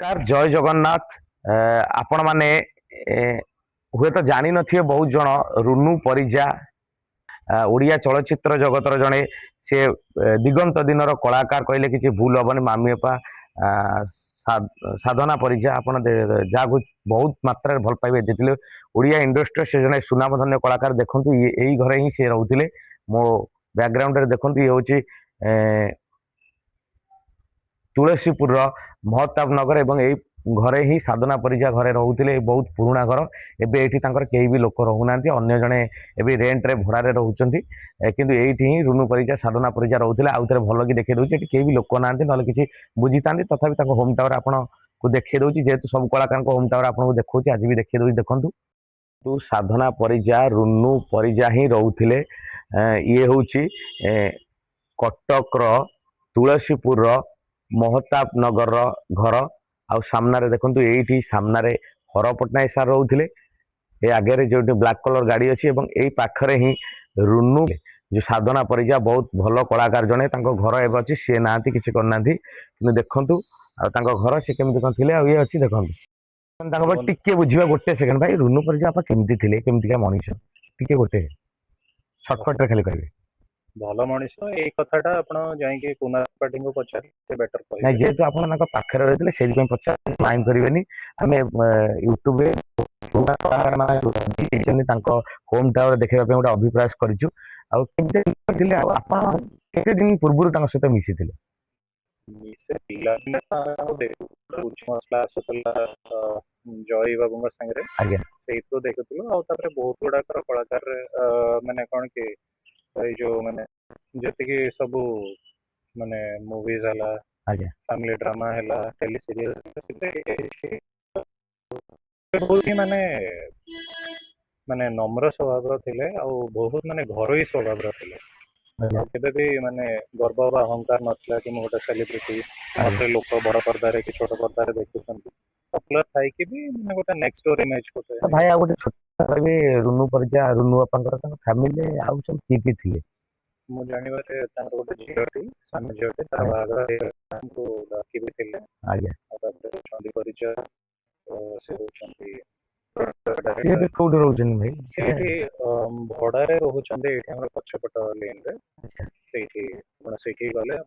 नमस्कार जय जगन्नाथ। आपण माने हुए तो जानी नथिए बहुत जन रुनु परिजा ओडिया चलचित्र जगतर जड़े से दिगंत दिनर कलाकार कहले कि भूल हेनी मामीपा साधना परिजा आपण जहाँ बहुत मात्रा भल पाइबे देखिले ओडिया इंडस्ट्री से जड़े सुनामधन्य कलाकार देखु यही घरे ही से रोते मो बैकग्राउंड देखु ये हूँ तुलसीपुर महताब नगर एवं यही घरे ही साधना परिजा घरे रोते बहुत पुराणा घर एवं कहीं भी लोक रोना अन्य जड़े एवं रेन्ट रे भड़े रोच किंतु एठी ही रुनु परिजा साधना परिजा रोते आउ थे भल कि देखिए दूसरी कहीं भी लोक ना ना कि बुझी था तथापि होम टावर आपन को देखिए दूसरी जेहेतु सब कलाकार होम टावर आपको देखा आज भी देखिए दूसरी देखु तू साधना परिजा रुनु परिजा ही रोते ये हूँ कटक तुलसीपुर महताब नगर घर आउ सामने देखु ये सामने हर पट्टनायक सार रोते ये आगे जो ब्लैक कलर गाड़ी अच्छी यही पाखरे ही रुनु जो साधना परिजा बहुत भल कलाकार जड़े घर एवं अच्छी सी ना कि करना कि देखु घर सी केमी कौन थे ये अच्छी देखो टे बुझा गोटे सेकेंड भाई रुनु परिजा आप केमती थे केमतिका मनीष टे गोटे सर्टकट खाली कहे भल मनीष ये कथाटा आप जाइए कुमार पार्टी को पचार बेटर ना जेहेतु आप पाखे रही से पचार माइंड करेंगे आम यूट्यूब होम टावर देखा गोटे अभिप्रयास करते दिन पूर्व सहित मिसी जय बाबू सागर आज्ञा से देखुलू बहुत गुड़ाक कलाकार माने कौन कि जो माने जी सब माने मूवीज है फैमिली ड्रामा है टेली सीरियल बहुत ही माने माने नम्र स्वभाव थे बहुत माने घरोई स्वभाव थे केबे भी माने गर्व बा अहंकार नथला कि मो गोटे सेलिब्रिटी मते लोक बड़ पर्दारे कि छोट पर्दारे देखुछंती पॉपुलर थाई कि भी माने गोटे नेक्स्ट डोर इमेज को भाई आ गोटे छोट कहबे रुनु परिजा रुनु बापा फैमिली आउ सब की थिले मु जानिबारे तार गोटे झियोटी सान झियोटी तार बागर को बाकी भी थिले आज्ञा चंदी परिचय से होचंती से भी कोड रोजन भाई सेठी भड़ारे रोचंती एठी हमर पछपट लेन रे सेठी गले